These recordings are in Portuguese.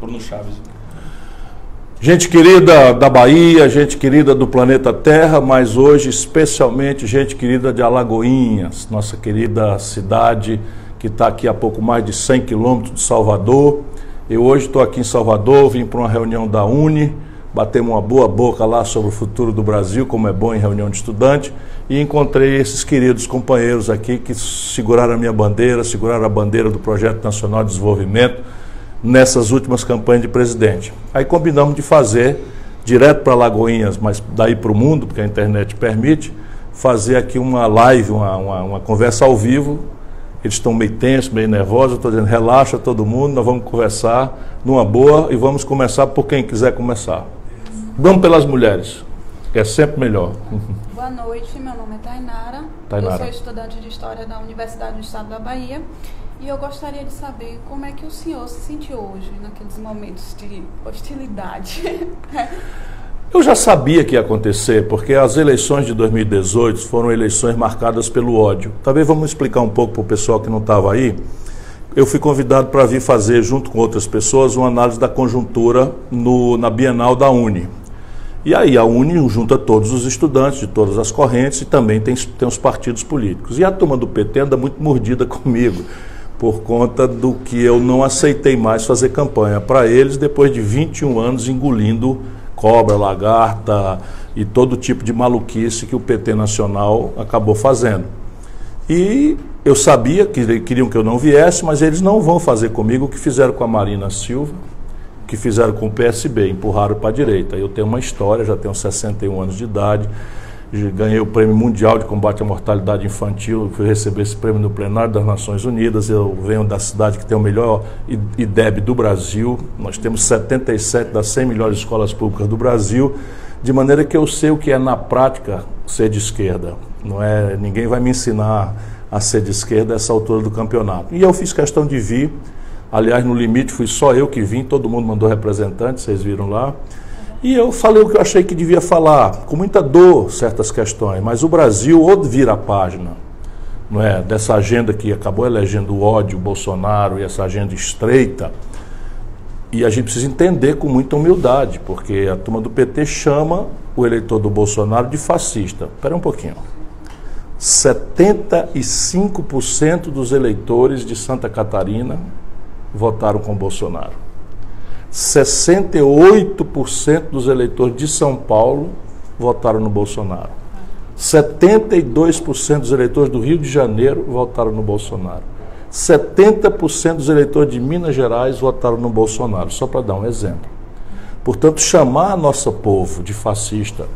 Bruno Chaves. Gente querida da Bahia, gente querida do planeta Terra, mas hoje especialmente gente querida de Alagoinhas, nossa querida cidade que está aqui a pouco mais de 100 quilômetros de Salvador. Eu hoje estou aqui em Salvador, vim para uma reunião da Uni, batemos uma boa boca lá sobre o futuro do Brasil, como é bom em reunião de estudante, e encontrei esses queridos companheiros aqui que seguraram a minha bandeira, seguraram a bandeira do Projeto Nacional de Desenvolvimento nessas últimas campanhas de presidente. Aí combinamos de fazer, direto para Alagoinhas, mas daí para o mundo, porque a internet permite, fazer aqui uma live, uma conversa ao vivo. Eles estão meio tensos, meio nervosos, eu estou dizendo, relaxa todo mundo, nós vamos conversar numa boa e vamos começar por quem quiser começar. Vamos pelas mulheres, que é sempre melhor. Boa noite, meu nome é Tainara. Eu sou estudante de História da Universidade do Estado da Bahia e eu gostaria de saber como é que o senhor se sentiu hoje, naqueles momentos de hostilidade. Eu já sabia que ia acontecer, porque as eleições de 2018 foram eleições marcadas pelo ódio. Talvez vamos explicar um pouco para o pessoal que não estava aí. Eu fui convidado para vir fazer, junto com outras pessoas, uma análise da conjuntura na Bienal da Uni. E aí a Uni junta todos os estudantes de todas as correntes e também tem os partidos políticos. E a turma do PT anda muito mordida comigo, por conta do que eu não aceitei mais fazer campanha para eles, depois de 21 anos engolindo cobra, lagarta e todo tipo de maluquice que o PT nacional acabou fazendo. E eu sabia que queriam que eu não viesse, mas eles não vão fazer comigo o que fizeram com a Marina Silva, o que fizeram com o PSB, empurraram para a direita. Eu tenho uma história, já tenho 61 anos de idade, ganhei o Prêmio Mundial de Combate à Mortalidade Infantil, fui receber esse prêmio no plenário das Nações Unidas. Eu venho da cidade que tem o melhor IDEB do Brasil, nós temos 77 das 100 melhores escolas públicas do Brasil, de maneira que eu sei o que é na prática ser de esquerda. Ninguém vai me ensinar a ser de esquerda a essa altura do campeonato. E eu fiz questão de vir, aliás, no limite fui só eu que vim, todo mundo mandou representante, vocês viram lá. E eu falei o que eu achei que devia falar, com muita dor, certas questões, mas o Brasil ou vira a página, dessa agenda que acabou elegendo o ódio, o Bolsonaro e essa agenda estreita, e a gente precisa entender com muita humildade, porque a turma do PT chama o eleitor do Bolsonaro de fascista. Espera um pouquinho. 75% dos eleitores de Santa Catarina votaram com Bolsonaro. 68% dos eleitores de São Paulo votaram no Bolsonaro. 72% dos eleitores do Rio de Janeiro votaram no Bolsonaro. 70% dos eleitores de Minas Gerais votaram no Bolsonaro, só para dar um exemplo. Portanto, chamar nosso povo de fascista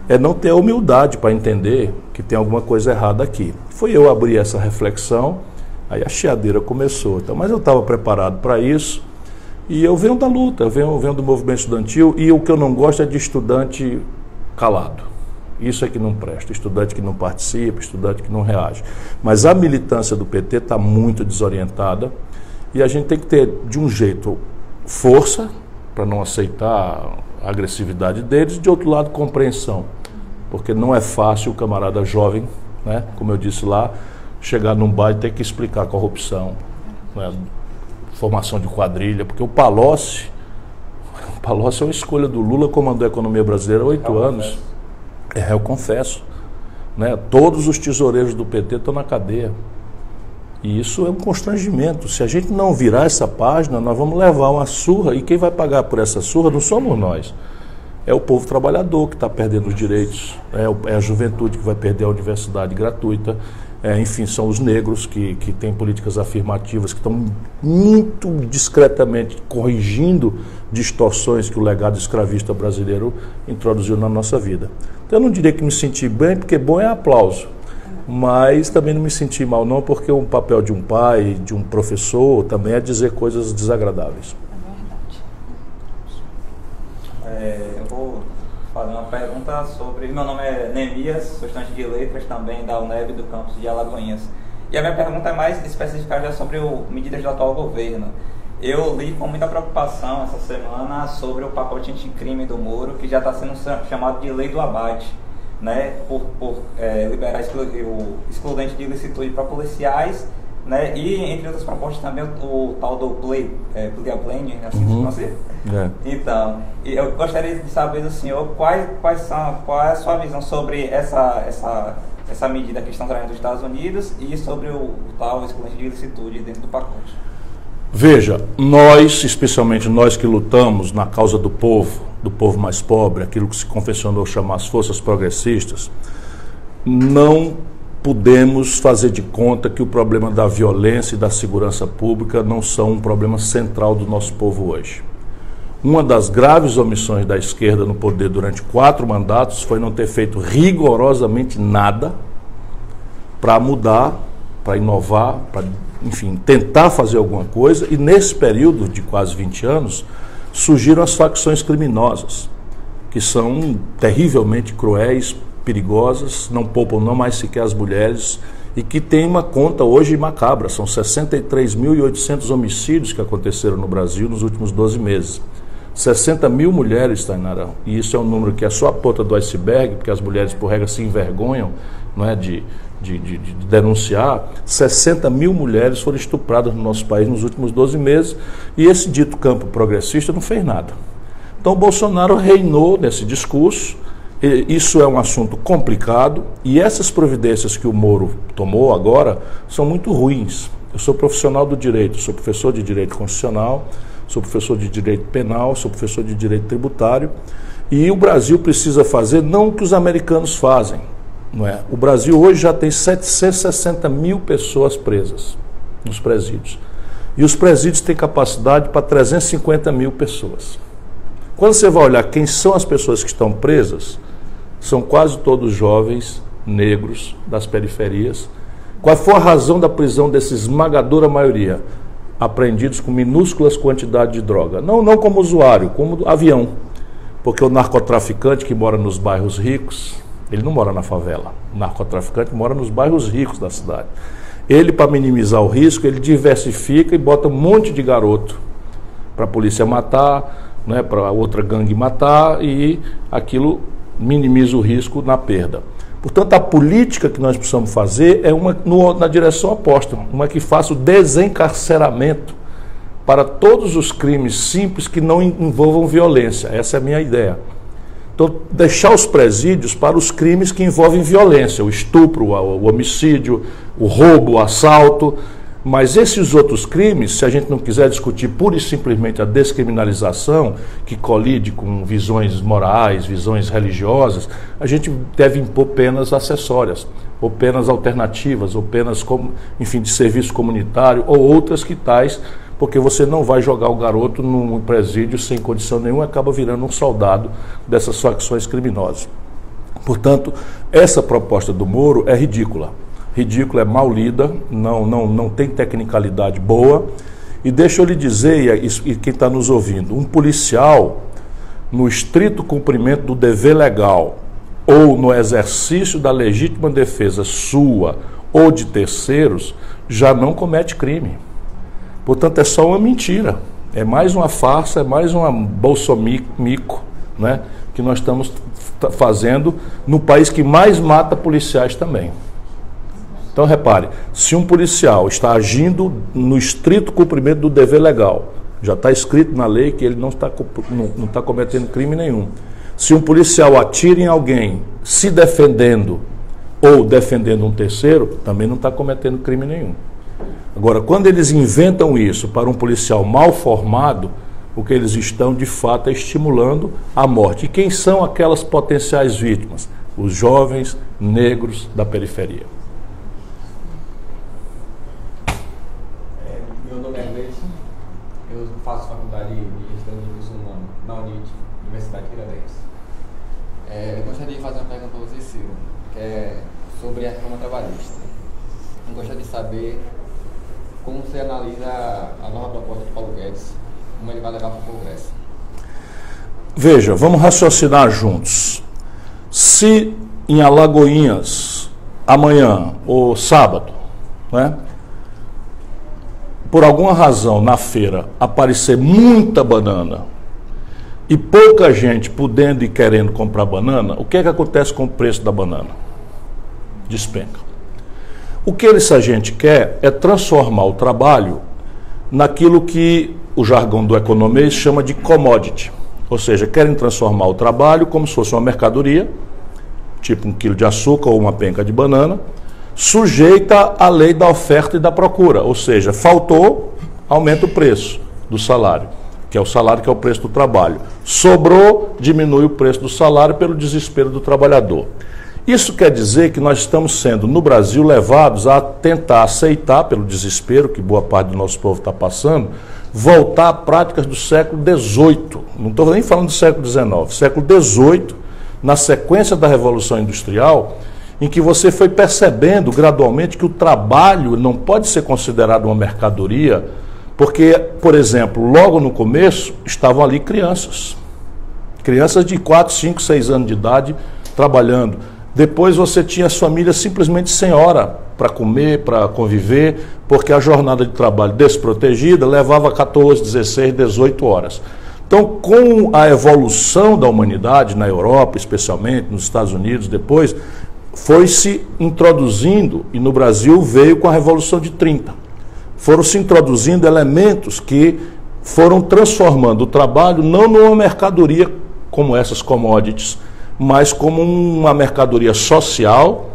é não ter a humildade para entender que tem alguma coisa errada aqui. Foi eu abrir essa reflexão, aí a chiadeira começou. Então, mas eu estava preparado para isso. E eu venho da luta, eu venho do movimento estudantil, e o que eu não gosto é de estudante calado. Isso é que não presta, estudante que não participa, estudante que não reage. Mas a militância do PT está muito desorientada, e a gente tem que ter, de um jeito, força, para não aceitar a agressividade deles, de outro lado, compreensão. Porque não é fácil o camarada jovem, como eu disse lá, chegar num bar e ter que explicar a corrupção, formação de quadrilha, porque o Palocci é uma escolha do Lula, comandou a economia brasileira há 8 anos. Eu confesso. Todos os tesoureiros do PT estão na cadeia. E isso é um constrangimento. Se a gente não virar essa página, nós vamos levar uma surra, e quem vai pagar por essa surra não somos nós. É o povo trabalhador que está perdendo os direitos, é a juventude que vai perder a universidade gratuita, enfim, são os negros que têm políticas afirmativas que estão muito discretamente corrigindo distorções que o legado escravista brasileiro introduziu na nossa vida. Então eu não diria que me senti bem, porque bom é aplauso, mas também não me senti mal não, porque o papel de um pai, de um professor, também é dizer coisas desagradáveis. Eu vou fazer uma pergunta sobre... Meu nome é Neemias, sou estudante de letras também da UNEB do campus de Alagoinhas. E a minha pergunta é mais específica já sobre medidas do atual governo. Eu li com muita preocupação essa semana sobre o pacote anticrime do Moro, que já está sendo chamado de lei do abate, por liberar o excludente de ilicitude para policiais né? E entre outras propostas também o tal do Play a Plane, assim que se pronuncia. Então, eu gostaria de saber do senhor qual é a sua visão sobre essa medida que estão trazendo dos Estados Unidos e sobre o tal excludente de ilicitude dentro do pacote. Veja, nós, especialmente nós que lutamos na causa do povo mais pobre, aquilo que se confessionou chamar as forças progressistas, não podemos fazer de conta que o problema da violência e da segurança pública não são um problema central do nosso povo hoje. Uma das graves omissões da esquerda no poder durante 4 mandatos foi não ter feito rigorosamente nada para mudar, para inovar, para, enfim, tentar fazer alguma coisa. E nesse período de quase 20 anos, surgiram as facções criminosas, que são terrivelmente cruéis, perigosas, não poupam não mais sequer as mulheres, e que tem uma conta hoje macabra. São 63.800 homicídios que aconteceram no Brasil nos últimos 12 meses. 60 mil mulheres, Tainara, e isso é um número que é só a ponta do iceberg, porque as mulheres, por regra, se envergonham, não é, de denunciar. 60 mil mulheres foram estupradas no nosso país nos últimos 12 meses, e esse dito campo progressista não fez nada. Então, o Bolsonaro reinou nesse discurso. Isso é um assunto complicado, e essas providências que o Moro tomou agora são muito ruins. Eu sou profissional do direito, sou professor de direito constitucional, sou professor de direito penal, sou professor de direito tributário, e o Brasil precisa fazer não o que os americanos fazem, não é? O Brasil hoje já tem 760 mil pessoas presas nos presídios, e os presídios têm capacidade para 350 mil pessoas. Quando você vai olhar quem são as pessoas que estão presas, são quase todos jovens, negros, das periferias. Qual foi a razão da prisão dessa esmagadora maioria? Apreendidos com minúsculas quantidades de droga. Não como usuário, como avião. Porque o narcotraficante que mora nos bairros ricos, ele não mora na favela. O narcotraficante mora nos bairros ricos da cidade. Ele, para minimizar o risco, ele diversifica e bota um monte de garoto para a polícia matar, né, para outra gangue matar, e aquilo minimiza o risco na perda. Portanto, a política que nós precisamos fazer é uma na direção oposta, uma que faça o desencarceramento para todos os crimes simples que não envolvam violência. Essa é a minha ideia. Então, deixar os presídios para os crimes que envolvem violência, o estupro, o homicídio, o roubo, o assalto. Mas esses outros crimes, se a gente não quiser discutir pura e simplesmente a descriminalização, que colide com visões morais, visões religiosas, a gente deve impor penas acessórias, ou penas alternativas, ou penas, enfim, de serviço comunitário, ou outras que tais, porque você não vai jogar o garoto num presídio sem condição nenhuma, acaba virando um soldado dessas facções criminosas. Portanto, essa proposta do Moro é ridícula. Ridícula, é mal lida, não tem tecnicalidade boa. E deixa eu lhe dizer, e quem está nos ouvindo, um policial, no estrito cumprimento do dever legal, ou no exercício da legítima defesa sua ou de terceiros, já não comete crime. Portanto, é só uma mentira, é mais uma farsa, é mais uma bolsomico, né, que nós estamos fazendo no país que mais mata policiais também. Então, repare, se um policial está agindo no estrito cumprimento do dever legal, já está escrito na lei que ele não está cometendo crime nenhum. Se um policial atira em alguém se defendendo ou defendendo um terceiro, também não está cometendo crime nenhum. Agora, quando eles inventam isso para um policial mal formado, o que eles estão, de fato, é estimulando a morte. E quem são aquelas potenciais vítimas? Os jovens negros da periferia. Meu nome é Gleison, eu faço faculdade de Gestão de Recursos Humanos na UNIT, Universidade Tiradentes. Eu gostaria de fazer uma pergunta para você, Ciro, que é sobre a reforma trabalhista. Eu gostaria de saber como você analisa a nova proposta de Paulo Guedes, como ele vai levar para o Congresso. Veja, vamos raciocinar juntos. Se em Alagoinhas, amanhã ou sábado, né, por alguma razão na feira aparecer muita banana e pouca gente podendo e querendo comprar banana, o que é que acontece com o preço da banana? Despenca. O que essa gente quer é transformar o trabalho naquilo que o jargão do economês chama de commodity. Ou seja, querem transformar o trabalho como se fosse uma mercadoria, tipo 1 quilo de açúcar ou uma penca de banana, sujeita à lei da oferta e da procura. Ou seja, faltou, aumenta o preço do salário, que é o salário que é o preço do trabalho. Sobrou, diminui o preço do salário pelo desespero do trabalhador. Isso quer dizer que nós estamos sendo, no Brasil, levados a tentar aceitar, pelo desespero que boa parte do nosso povo está passando, voltar a práticas do século XVIII. Não estou nem falando do século XIX, século XVIII, na sequência da Revolução Industrial, em que você foi percebendo gradualmente que o trabalho não pode ser considerado uma mercadoria, porque, por exemplo, logo no começo estavam ali crianças de 4, 5, 6 anos de idade trabalhando. Depois você tinha as famílias simplesmente sem hora para comer, para conviver, porque a jornada de trabalho desprotegida levava 14, 16, 18 horas. Então, com a evolução da humanidade, na Europa especialmente, nos Estados Unidos depois, foi se introduzindo, e no Brasil veio com a Revolução de 30. Foram se introduzindo elementos que foram transformando o trabalho não numa mercadoria como essas commodities, mas como uma mercadoria social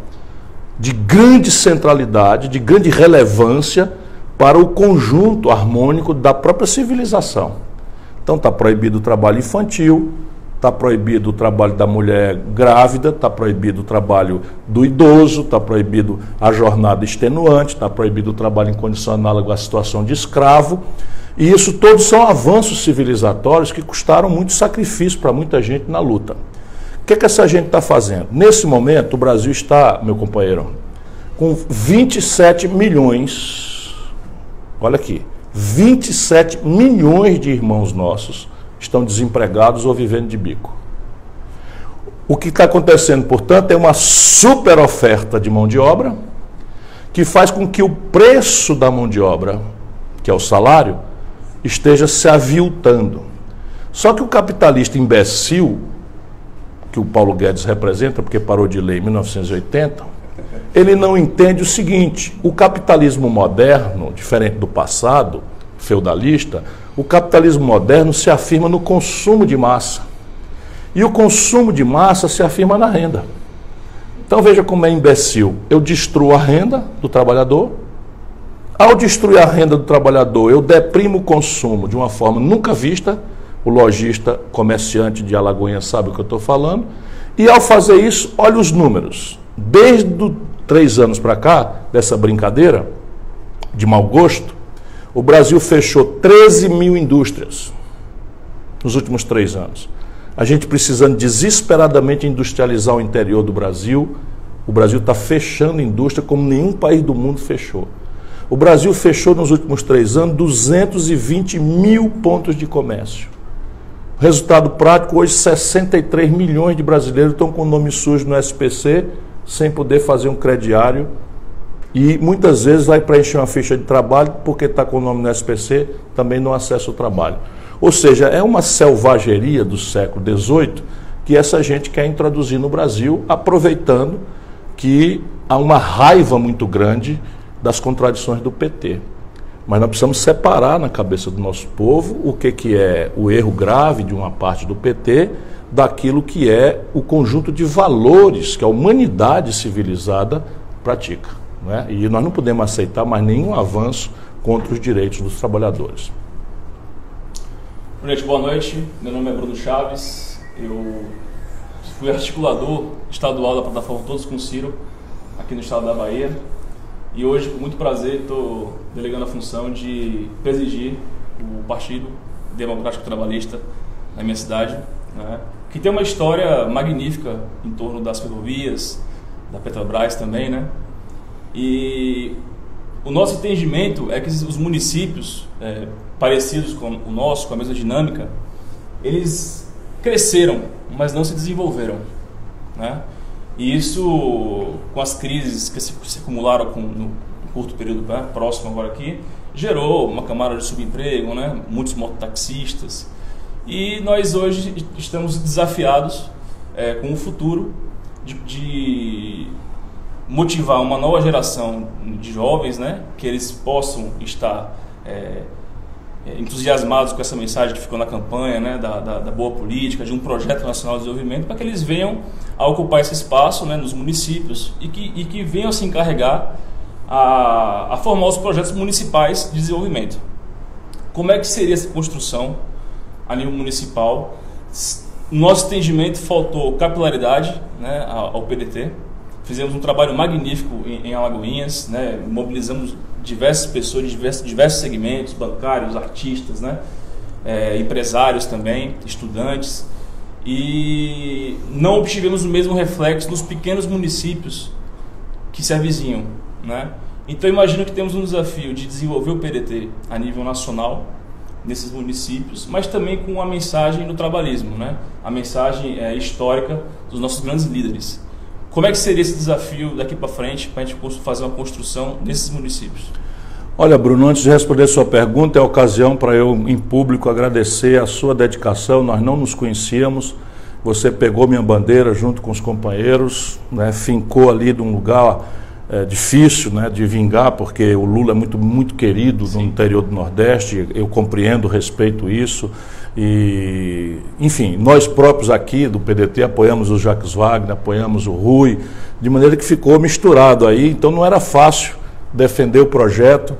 de grande centralidade, de grande relevância para o conjunto harmônico da própria civilização. Então está proibido o trabalho infantil, está proibido o trabalho da mulher grávida, está proibido o trabalho do idoso, está proibido a jornada extenuante, está proibido o trabalho em condição análoga à situação de escravo. E isso todos são avanços civilizatórios que custaram muito sacrifício para muita gente na luta. O que essa gente está fazendo? Nesse momento, o Brasil está, meu companheiro, com 27 milhões, olha aqui, 27 milhões de irmãos nossos estão desempregados ou vivendo de bico. O que está acontecendo, portanto, é uma super oferta de mão de obra, que faz com que o preço da mão de obra, que é o salário, esteja se aviltando. Só que o capitalista imbecil, que o Paulo Guedes representa, porque parou de ler em 1980, ele não entende o seguinte: o capitalismo moderno, diferente do passado, feudalista, o capitalismo moderno se afirma no consumo de massa. E o consumo de massa se afirma na renda. Então veja como é imbecil. Eu destruo a renda do trabalhador. Ao destruir a renda do trabalhador, eu deprimo o consumo de uma forma nunca vista. O lojista, comerciante de Alagoinhas sabe o que eu estou falando. E ao fazer isso, olha os números. Desde 3 anos para cá, dessa brincadeira de mau gosto, o Brasil fechou 13 mil indústrias nos últimos 3 anos. A gente precisando desesperadamente industrializar o interior do Brasil. O Brasil está fechando indústria como nenhum país do mundo fechou. O Brasil fechou nos últimos 3 anos 220 mil pontos de comércio. Resultado prático, hoje 63 milhões de brasileiros estão com o nome sujo no SPC, sem poder fazer um crediário, e muitas vezes vai preencher uma ficha de trabalho, porque está com o nome no SPC, também não acessa o trabalho. Ou seja, é uma selvageria do século XVIII que essa gente quer introduzir no Brasil, aproveitando que há uma raiva muito grande das contradições do PT. Mas nós precisamos separar na cabeça do nosso povo o que é o erro grave de uma parte do PT daquilo que é o conjunto de valores que a humanidade civilizada pratica, né? E nós não podemos aceitar mais nenhum avanço contra os direitos dos trabalhadores. Boa noite, meu nome é Bruno Chaves, eu fui articulador estadual da plataforma Todos com Ciro, aqui no estado da Bahia. E hoje, com muito prazer, estou delegando a função de presidir o Partido Democrático Trabalhista na minha cidade, né, que tem uma história magnífica em torno das ferrovias, da Petrobras também, né? E o nosso entendimento é que os municípios parecidos com o nosso, com a mesma dinâmica, eles cresceram, mas não se desenvolveram, né? E isso, com as crises que se acumularam no curto período, né, próximo agora aqui, gerou uma camada de subemprego, né, muitos mototaxistas. E nós hoje estamos desafiados com o futuro de motivar uma nova geração de jovens, né, que eles possam estar entusiasmados com essa mensagem que ficou na campanha, né, da boa política, de um projeto nacional de desenvolvimento, para que eles venham a ocupar esse espaço, né, nos municípios e que venham a se encarregar a formar os projetos municipais de desenvolvimento. Como é que seria essa construção a nível municipal? No nosso entendimento faltou capilaridade, né, ao PDT. Fizemos um trabalho magnífico em Alagoinhas, né, mobilizamos diversas pessoas de diversos segmentos, bancários, artistas, né, empresários também, estudantes, e não obtivemos o mesmo reflexo nos pequenos municípios que se avizinham, né? Então imagino que temos um desafio de desenvolver o PDT a nível nacional, nesses municípios, mas também com a mensagem do trabalhismo, né? A mensagem histórica dos nossos grandes líderes. Como é que seria esse desafio daqui para frente, para a gente fazer uma construção nesses municípios? Olha, Bruno, antes de responder a sua pergunta, é a ocasião para eu, em público, agradecer a sua dedicação. Nós não nos conhecíamos, você pegou minha bandeira junto com os companheiros, né? Fincou ali de um lugar difícil, né, de vingar, porque o Lula é muito querido no interior do Nordeste, eu compreendo, respeito isso, e, enfim, nós próprios aqui do PDT apoiamos o Jacques Wagner, apoiamos o Rui, de maneira que ficou misturado aí, então não era fácil defender o projeto,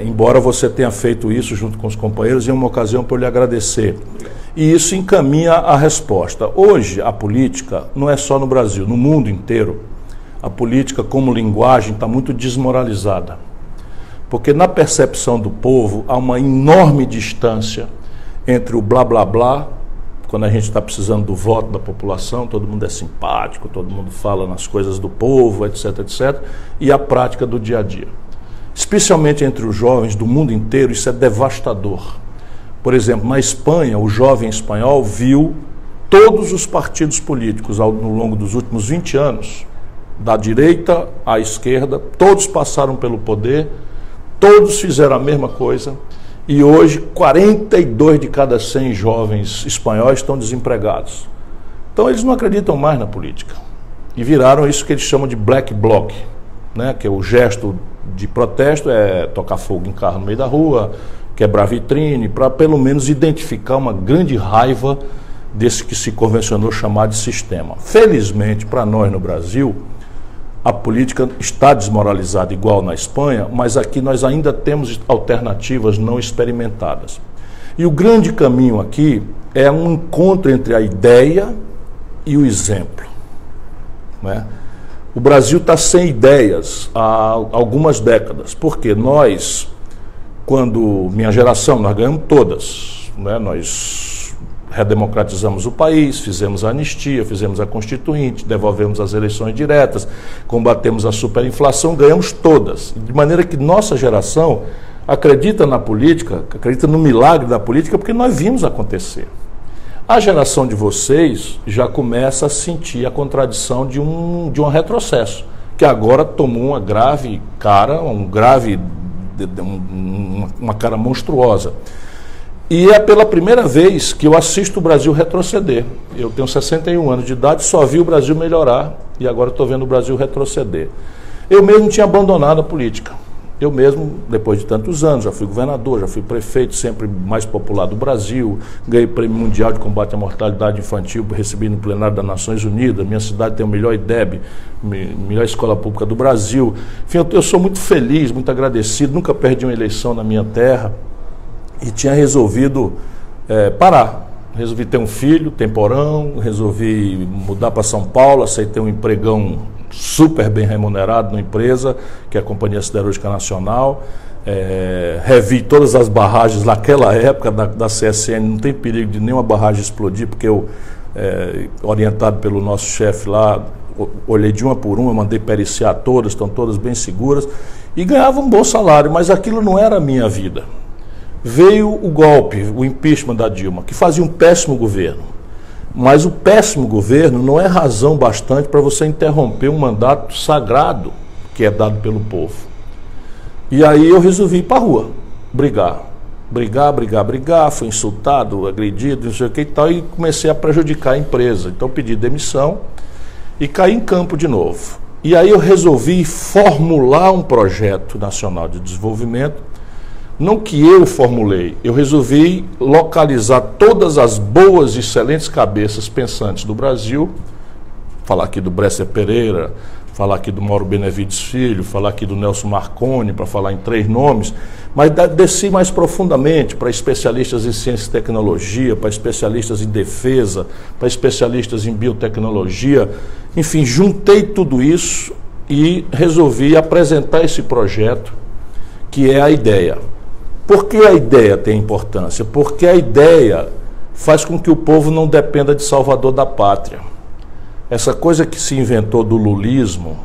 embora você tenha feito isso junto com os companheiros, e é uma ocasião para eu lhe agradecer. E isso encaminha a resposta. Hoje, a política não é só no Brasil, no mundo inteiro, a política como linguagem está muito desmoralizada. Porque na percepção do povo há uma enorme distância entre o blá blá blá, quando a gente está precisando do voto da população, todo mundo é simpático, todo mundo fala nas coisas do povo, etc, etc, e a prática do dia a dia. Especialmente entre os jovens do mundo inteiro, isso é devastador. Por exemplo, na Espanha, o jovem espanhol viu todos os partidos políticos ao longo dos últimos 20 anos, da direita à esquerda, todos passaram pelo poder, todos fizeram a mesma coisa, e hoje 42 de cada 100 jovens espanhóis estão desempregados. Então eles não acreditam mais na política, e viraram isso que eles chamam de black bloc, né? Que é o gesto de protesto, é tocar fogo em carro no meio da rua, quebrar vitrine, para pelo menos identificar uma grande raiva desse que se convencionou chamar de sistema. Felizmente para nós no Brasil, a política está desmoralizada igual na Espanha, mas aqui nós ainda temos alternativas não experimentadas. E o grande caminho aqui é um encontro entre a ideia e o exemplo, né? O Brasil está sem ideias há algumas décadas, porque nós, quando minha geração, nós ganhamos todas, né? Nós redemocratizamos o país, fizemos a anistia, fizemos a Constituinte, devolvemos as eleições diretas, combatemos a superinflação, ganhamos todas. De maneira que nossa geração acredita na política, acredita no milagre da política, porque nós vimos acontecer. A geração de vocês já começa a sentir a contradição de um retrocesso, que agora tomou uma grave cara, uma cara monstruosa. E é pela primeira vez que eu assisto o Brasil retroceder. Eu tenho 61 anos de idade, só vi o Brasil melhorar e agora estou vendo o Brasil retroceder. Eu mesmo tinha abandonado a política. Eu mesmo, depois de tantos anos, já fui governador, já fui prefeito, sempre mais popular do Brasil, ganhei Prêmio Mundial de Combate à Mortalidade Infantil, recebi no plenário das Nações Unidas, minha cidade tem o melhor IDEB, melhor escola pública do Brasil. Enfim, eu sou muito feliz, muito agradecido, nunca perdi uma eleição na minha terra. E tinha resolvido parar. Resolvi ter um filho, temporão, resolvi mudar para São Paulo, aceitei um empregão super bem remunerado numa empresa, que é a Companhia Siderúrgica Nacional. Revi todas as barragens naquela época da CSN, não tem perigo de nenhuma barragem explodir, porque eu, orientado pelo nosso chefe lá, olhei de uma por uma, mandei periciar todas, estão todas bem seguras, e ganhava um bom salário, mas aquilo não era a minha vida. Veio o golpe, o impeachment da Dilma, que fazia um péssimo governo. Mas o péssimo governo não é razão bastante para você interromper um mandato sagrado que é dado pelo povo. E aí eu resolvi ir para a rua, brigar, fui insultado, agredido, não sei o que e tal, e comecei a prejudicar a empresa. Então pedi demissão e caí em campo de novo. E aí eu resolvi formular um projeto nacional de desenvolvimento, não que eu formulei, eu resolvi localizar todas as boas e excelentes cabeças pensantes do Brasil, falar aqui do Bresser Pereira, falar aqui do Mauro Benevides Filho, falar aqui do Nelson Marconi, para falar em 3 nomes, mas desci mais profundamente para especialistas em ciência e tecnologia, para especialistas em defesa, para especialistas em biotecnologia, enfim, juntei tudo isso e resolvi apresentar esse projeto, que é a ideia. Por que a ideia tem importância? Porque a ideia faz com que o povo não dependa de salvador da pátria. Essa coisa que se inventou do lulismo,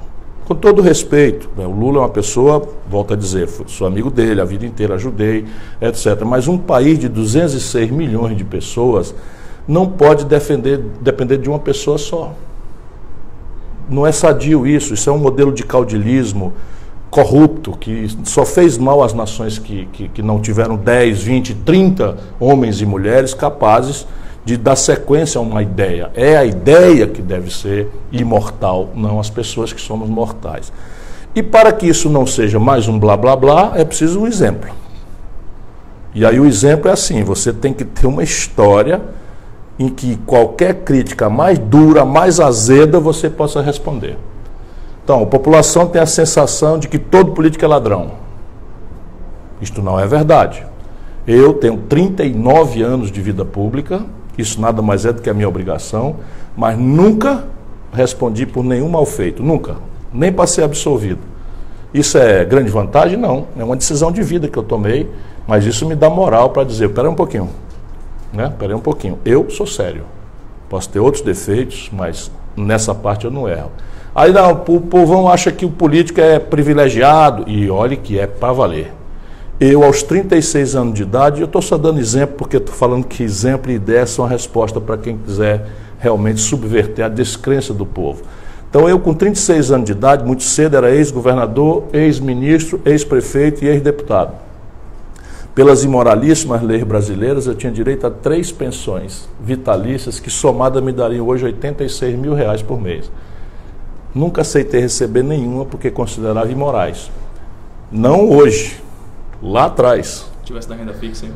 com todo respeito, né? O Lula é uma pessoa, volto a dizer, sou amigo dele a vida inteira, ajudei, etc. Mas um país de 206 milhões de pessoas não pode depender de uma pessoa só. Não é sadio isso é um modelo de caudilismo corrupto, que só fez mal às nações que não tiveram 10, 20, 30 homens e mulheres capazes de dar sequência a uma ideia. É a ideia que deve ser imortal, não as pessoas que somos mortais. E para que isso não seja mais um blá blá blá, é preciso um exemplo. E aí o exemplo é assim, você tem que ter uma história em que qualquer crítica mais dura, mais azeda, você possa responder. Então, a população tem a sensação de que todo político é ladrão. Isto não é verdade. Eu tenho 39 anos de vida pública, isso nada mais é do que a minha obrigação, mas nunca respondi por nenhum mal feito, nunca, nem para ser absolvido. Isso é grande vantagem? Não, é uma decisão de vida que eu tomei, mas isso me dá moral para dizer, peraí um pouquinho, né? Peraí um pouquinho, eu sou sério, posso ter outros defeitos, mas nessa parte eu não erro. Aí não, o povão acha que o político é privilegiado, e olhe que é para valer. Eu, aos 36 anos de idade, eu estou só dando exemplo porque estou falando que exemplo e ideia são a resposta para quem quiser realmente subverter a descrença do povo. Então eu, com 36 anos de idade, muito cedo, era ex-governador, ex-ministro, ex-prefeito e ex-deputado. Pelas imoralíssimas leis brasileiras, eu tinha direito a 3 pensões vitalícias que somada me dariam hoje R$86 mil por mês. Nunca aceitei receber nenhuma porque considerava imorais. Não hoje. Lá atrás. Se tivesse na renda fixa, hein?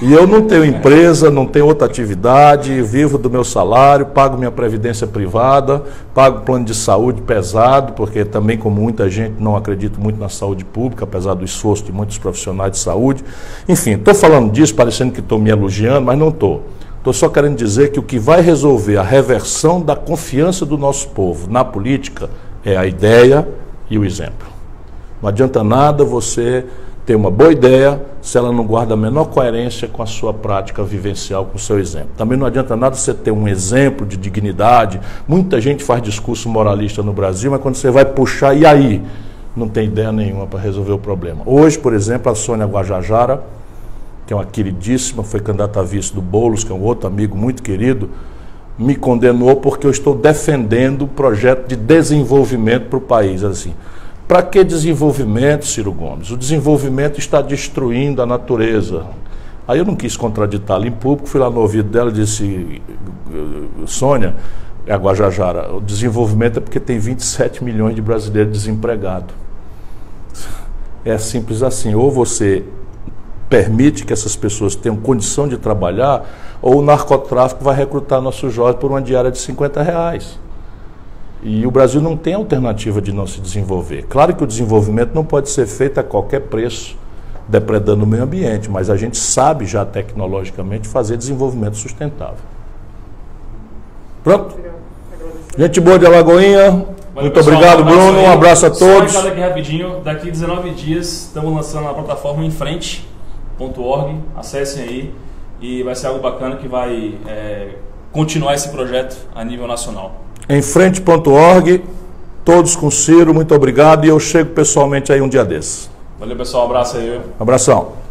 E eu não tenho empresa, não tenho outra atividade, vivo do meu salário, pago minha previdência privada, pago plano de saúde pesado, porque também, como muita gente, não acredito muito na saúde pública, apesar do esforço de muitos profissionais de saúde. Enfim, estou falando disso, parecendo que estou me elogiando, mas não estou. Estou só querendo dizer que o que vai resolver a reversão da confiança do nosso povo na política é a ideia e o exemplo. Não adianta nada você ter uma boa ideia se ela não guarda a menor coerência com a sua prática vivencial, com o seu exemplo. Também não adianta nada você ter um exemplo de dignidade. Muita gente faz discurso moralista no Brasil, mas quando você vai puxar, e aí? Não tem ideia nenhuma para resolver o problema. Hoje, por exemplo, a Sônia Guajajara, que é uma queridíssima, foi candidata a vice do Boulos, que é um outro amigo muito querido, me condenou porque eu estou defendendo o projeto de desenvolvimento para o país. Assim, para que desenvolvimento, Ciro Gomes? O desenvolvimento está destruindo a natureza. Aí eu não quis contraditá-la em público, fui lá no ouvido dela e disse, Sônia, a Guajajara, o desenvolvimento é porque tem 27 milhões de brasileiros desempregados. É simples assim, ou você permite que essas pessoas tenham condição de trabalhar, ou o narcotráfico vai recrutar nossos jovens por uma diária de R$50. E o Brasil não tem alternativa de não se desenvolver. Claro que o desenvolvimento não pode ser feito a qualquer preço, depredando o meio ambiente, mas a gente sabe já tecnologicamente fazer desenvolvimento sustentável. Pronto? Gente boa de Alagoinha. Valeu, muito pessoal, obrigado, Bruno. Um abraço a todos. Só aqui rapidinho, daqui 19 dias estamos lançando a plataforma Enfrente.org. Acessem aí e vai ser algo bacana que vai continuar esse projeto a nível nacional. Enfrente.org, todos com Ciro, muito obrigado. E eu chego pessoalmente aí um dia desses. Valeu, pessoal. Um abraço aí. Abração.